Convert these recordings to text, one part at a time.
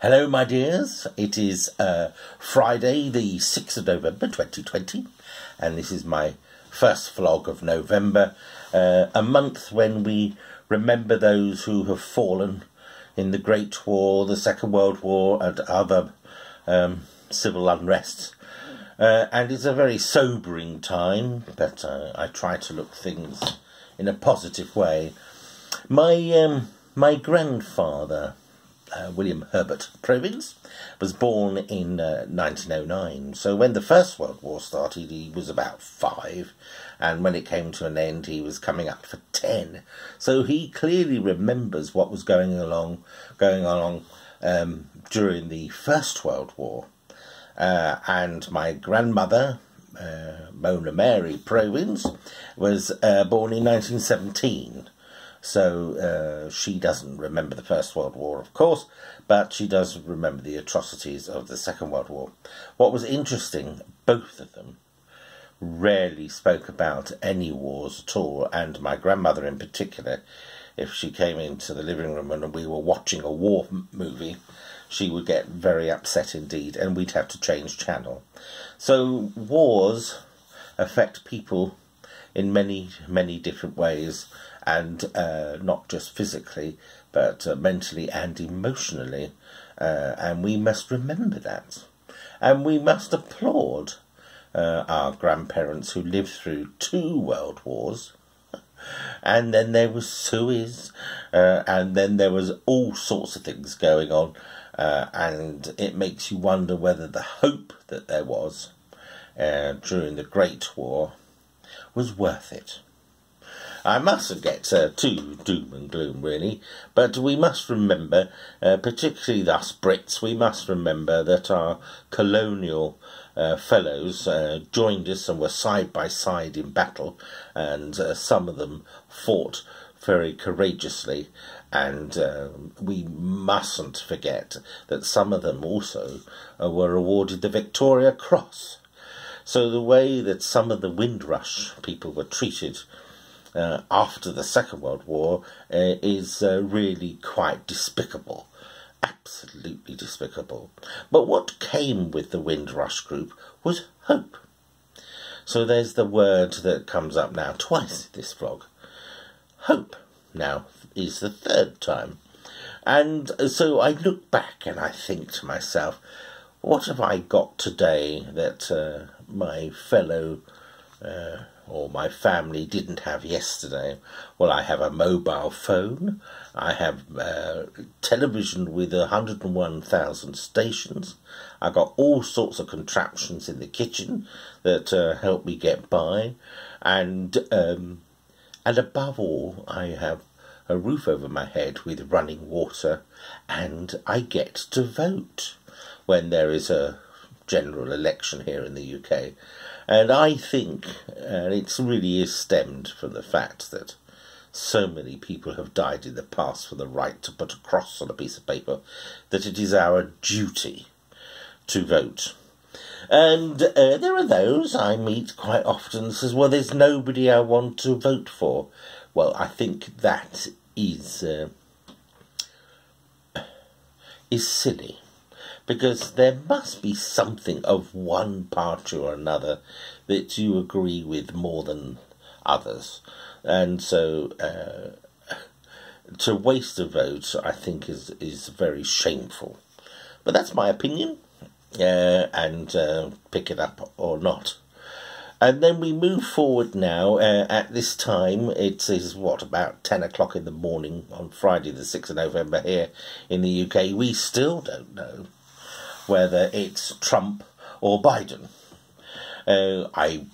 Hello, my dears. It is Friday, the 6th of November 2020, and this is my first vlog of November, a month when we remember those who have fallen in the Great War, the Second World War, and other civil unrests. And it's a very sobering time, but I try to look things in a positive way. My grandfather, William Herbert Province, was born in 1909. So when the First World War started, he was about 5, and when it came to an end, he was coming up for 10. So he clearly remembers what was going along during the First World War. And my grandmother, Mona Mary Province, was born in 1917. So she doesn't remember the First World War, of course, but she does remember the atrocities of the Second World War. What was interesting, both of them rarely spoke about any wars at all, and my grandmother in particular, if she came into the living room and we were watching a war movie, she would get very upset indeed, and we'd have to change channel. So wars affect people in many, many different ways, and not just physically, but mentally and emotionally, and we must remember that. And we must applaud our grandparents who lived through 2 world wars, and then there was Suez, and then there was all sorts of things going on, and it makes you wonder whether the hope that there was during the Great War was worth it. I mustn't get too doom and gloom, really, but we must remember, particularly us Brits, we must remember that our colonial fellows joined us and were side by side in battle, and some of them fought very courageously, and we mustn't forget that some of them also were awarded the Victoria Cross. So the way that some of the Windrush people were treated after the Second World War is really quite despicable. Absolutely despicable. But what came with the Windrush group was hope. So there's the word that comes up now twice in this vlog. Hope now is the 3rd time. And so I look back and I think to myself, what have I got today that my fellow or my family didn't have yesterday? Well, I have a mobile phone, I have television with 101,000 stations, I've got all sorts of contraptions in the kitchen that help me get by, and above all, I have a roof over my head with running water, and I get to vote when there is a general election here in the UK. And I think, and it really is stemmed from the fact that so many people have died in the past for the right to put a cross on a piece of paper, that it is our duty to vote. And there are those I meet quite often who says, well, there's nobody I want to vote for. Well, I think that is silly. Because there must be something of one party or another that you agree with more than others. And so to waste a vote, I think, is very shameful. But that's my opinion, and pick it up or not. And then we move forward now. At this time, it is, about 10 o'clock in the morning on Friday the 6th of November here in the UK. We still don't know whether it's Trump or Biden. I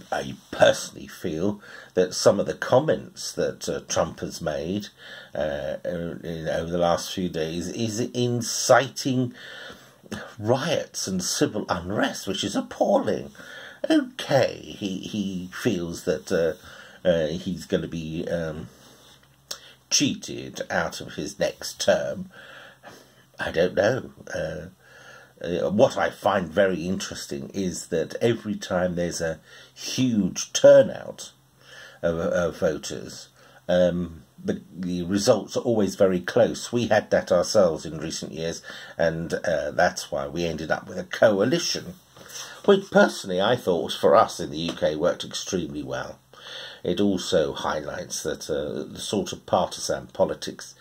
personally feel that some of the comments that Trump has made over the last few days is inciting riots and civil unrest, which is appalling. Okay, he feels that he's going to be cheated out of his next term. I don't know. What I find very interesting is that every time there's a huge turnout of voters, the results are always very close. We had that ourselves in recent years, and that's why we ended up with a coalition, which personally I thought for us in the UK worked extremely well. It also highlights that the sort of partisan politics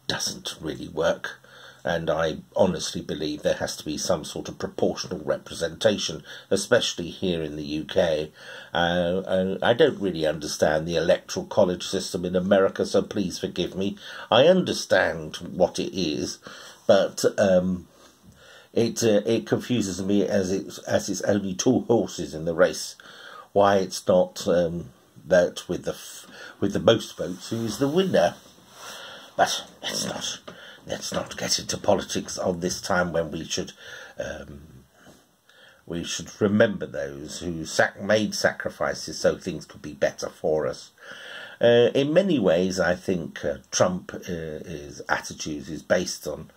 doesn't really work, and I honestly believe there has to be some sort of proportional representation, especially here in the UK. I don't really understand the electoral college system in America, so please forgive me. I understand what it is, but it confuses me as it's only two horses in the race. Why it's not that with the most votes who is the winner. But let's not get into politics on this time when we should remember those who made sacrifices so things could be better for us. In many ways, I think Trump's attitude is based on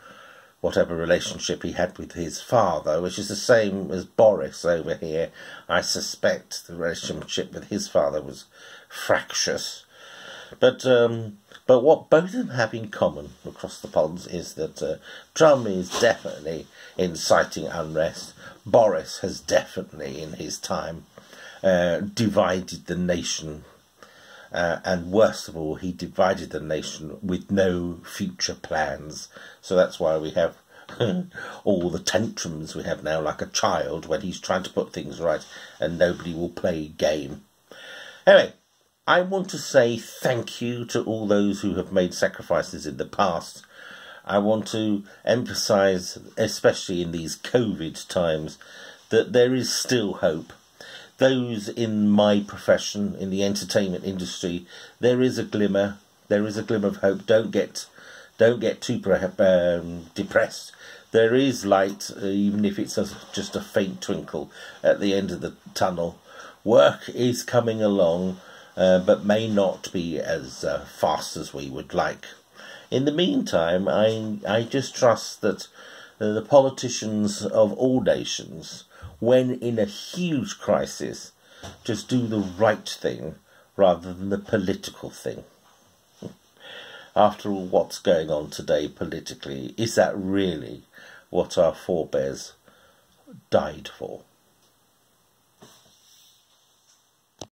whatever relationship he had with his father, which is the same as Boris over here. I suspect the relationship with his father was fractious. But what both of them have in common across the ponds is that Trump is definitely inciting unrest. Boris has definitely, in his time, divided the nation. And worst of all, he divided the nation with no future plans. So that's why we have all the tantrums we have now, like a child when he's trying to put things right and nobody will play a game. Anyway, I want to say thank you to all those who have made sacrifices in the past. I want to emphasise, especially in these COVID times, that there is still hope. Those in my profession, in the entertainment industry, there is a glimmer of hope. Don't get too depressed. There is light, even if it's just a faint twinkle at the end of the tunnel. Work is coming along, but may not be as fast as we would like. In the meantime, I just trust that the politicians of all nations, when in a huge crisis, just do the right thing rather than the political thing. After all, what's going on today politically, is that really what our forebears died for?